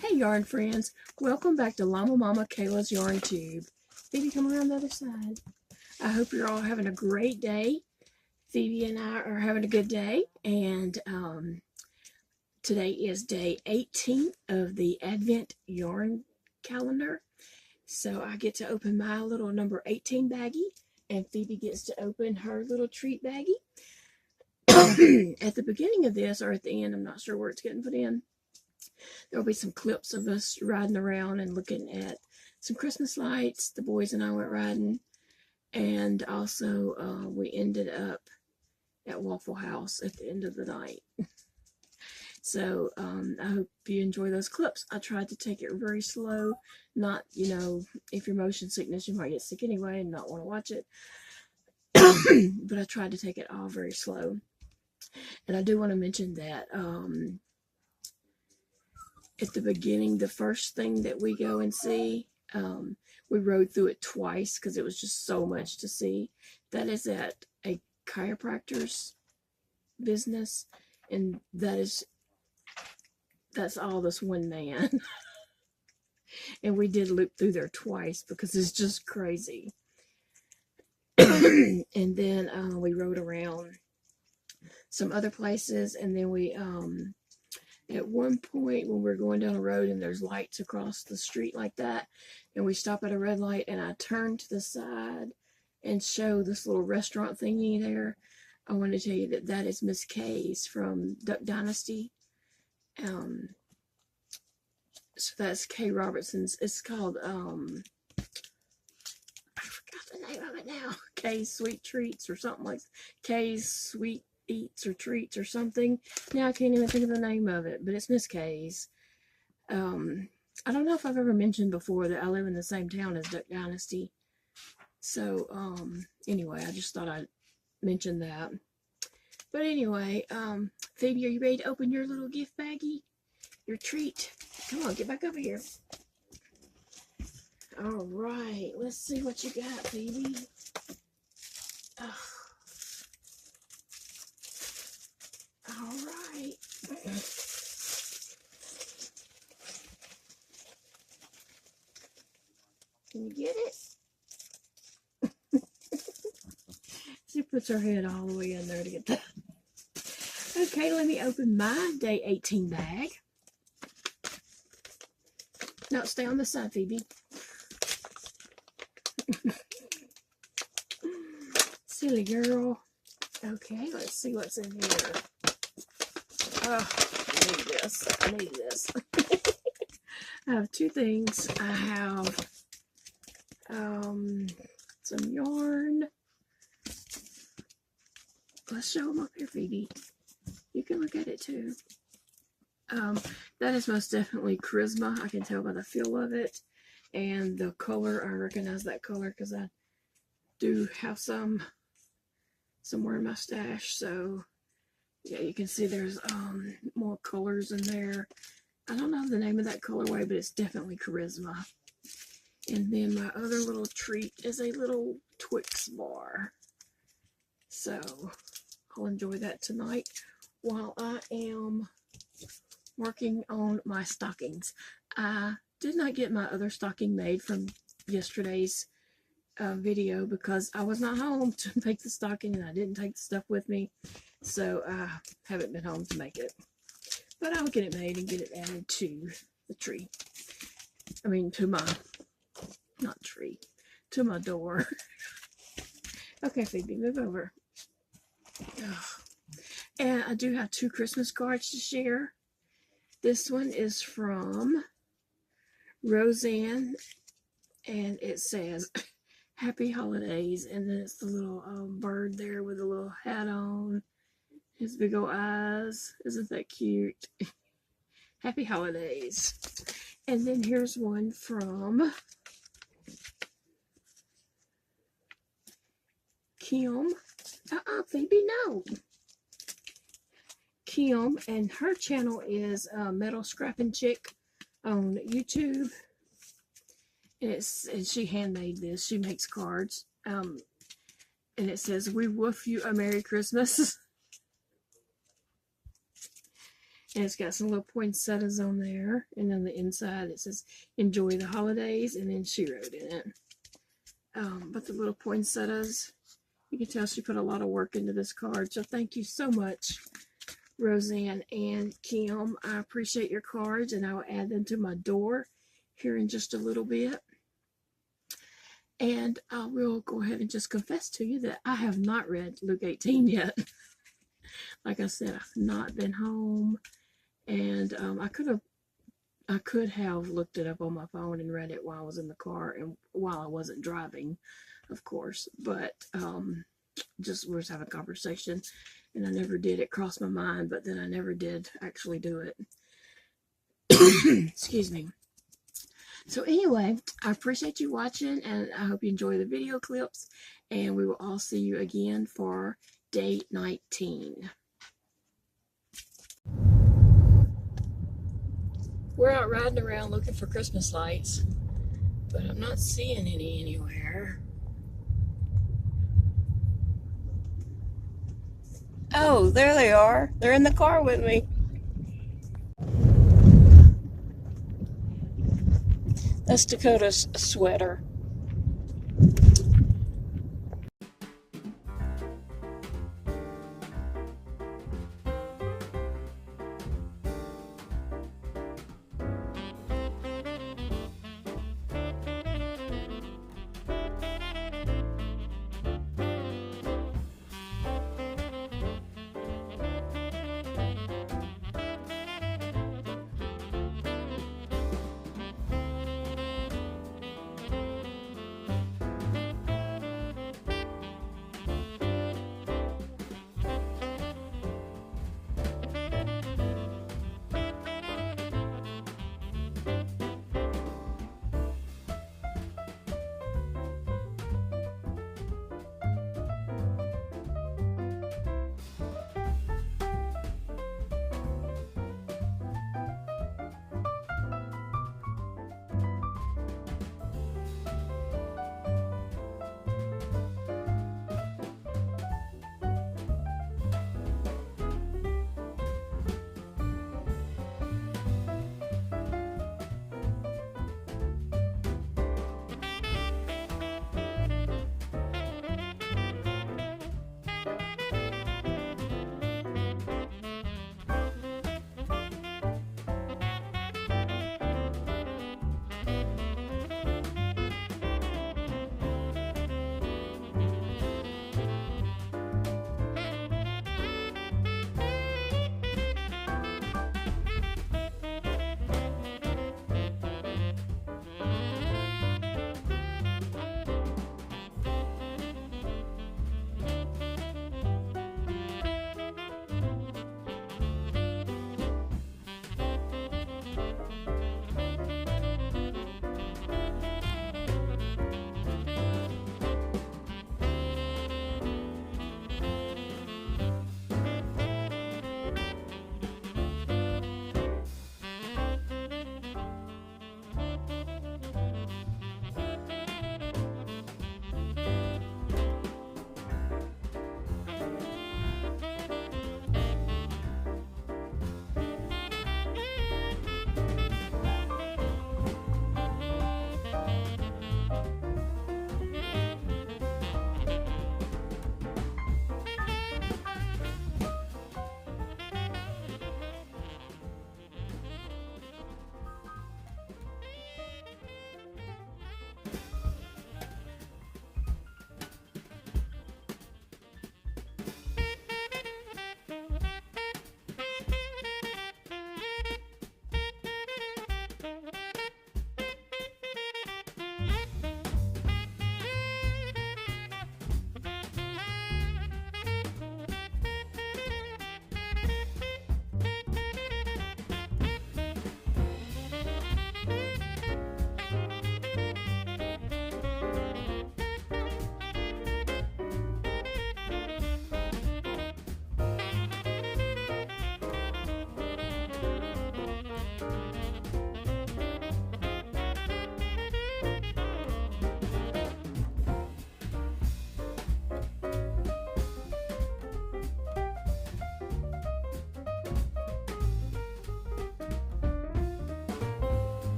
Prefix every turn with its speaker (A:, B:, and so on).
A: Hey yarn friends, welcome back to LlamaMamaKayla's Yarn Tube. Phoebe, come around the other side. I hope you're all having a great day. Phoebe and I are having a good day, and today is day 18 of the Advent Yarn Calendar. So I get to open my little number 18 baggie, and Phoebe gets to open her little treat baggie. At the beginning of this, or at the end, I'm not sure where it's getting put in, there'll be some clips of us riding around and looking at some Christmas lights. The boys and I went riding, and also we ended up at Waffle House at the end of the night. So I hope you enjoy those clips. I tried to take it very slow, not, if you're motion sickness, you might get sick anyway and not want to watch it. But I tried to take it all very slow. And I do want to mention that at the beginning, the first thing that we go and see, we rode through it twice because it was just so much to see. That is at a chiropractor's business, and that's all this one man. And we did loop through there twice because it's just crazy. And then we rode around some other places, and then we at one point when we're going down a road and there's lights across the street like that, and we stop at a red light, and I turn to the side and show this little restaurant thingy there. I want to tell you that that is Miss Kay's from Duck Dynasty. So that's Kay Robertson's. It's called I forgot the name of it now. Kay's Sweet Treats or something like Kay's Sweet Eats or Treats or something. Now I can't even think of the name of it, but it's Miss Kay's. I don't know if I've ever mentioned before that I live in the same town as Duck Dynasty. So anyway, I just thought I'd mention that. But anyway, Phoebe, are you ready to open your little gift baggie? Your treat. Come on, get back over here. All right, let's see what you got, Phoebe. Oh. All right. Can you get it? She puts her head all the way in there to get that. Okay, let me open my day 18 bag. No, stay on the side, Phoebe. Silly girl. Okay, let's see what's in here. Oh, I need this. I need this. I have two things. I have some yarn. Let's show them up here, Phoebe. You can look at it too. That is most definitely Charisma. I can tell by the feel of it. And the color, I recognize that color because I do have some somewhere in my stash. So yeah, you can see there's more colors in there. I don't know the name of that colorway, but it's definitely Charisma. And then my other little treat is a little Twix bar. So I'll enjoy that tonight while I am working on my stockings. I did not get my other stocking made from yesterday's video because I was not home to make the stocking, and I didn't take the stuff with me, so I haven't been home to make it. But I'll get it made and get it added to the tree. I mean, to my, not tree, to my door. Okay, Phoebe, move over. And I do have two Christmas cards to share. This one is from Roseanne, and it says, Happy Holidays, and then it's the little bird there with a little hat on, his big old eyes. Isn't that cute? Happy Holidays. And then here's one from Kim. Phoebe, no. Kim, and her channel is Metal Scrapping Chick on YouTube. And she handmade this. She makes cards. And it says, We woof you a Merry Christmas. And it's got some little poinsettias on there. And on the inside it says, enjoy the holidays. And then she wrote in it. But the little poinsettias, you can tell she put a lot of work into this card. So thank you so much, Roseanne and Kim. I appreciate your cards, and I will add them to my door here in just a little bit. And I will go ahead and just confess to you that I have not read Luke 18 yet. Like I said, I've not been home, and I could have looked it up on my phone and read it while I was in the car and while I wasn't driving, of course. But just we were having a conversation, and I never did. It crossed my mind, but then I never did actually do it. Excuse me. So anyway, I appreciate you watching, and I hope you enjoy the video clips, and we will all see you again for day 19. We're out riding around looking for Christmas lights, but I'm not seeing any anywhere. Oh, there they are. They're in the car with me. That's Dakota's sweater.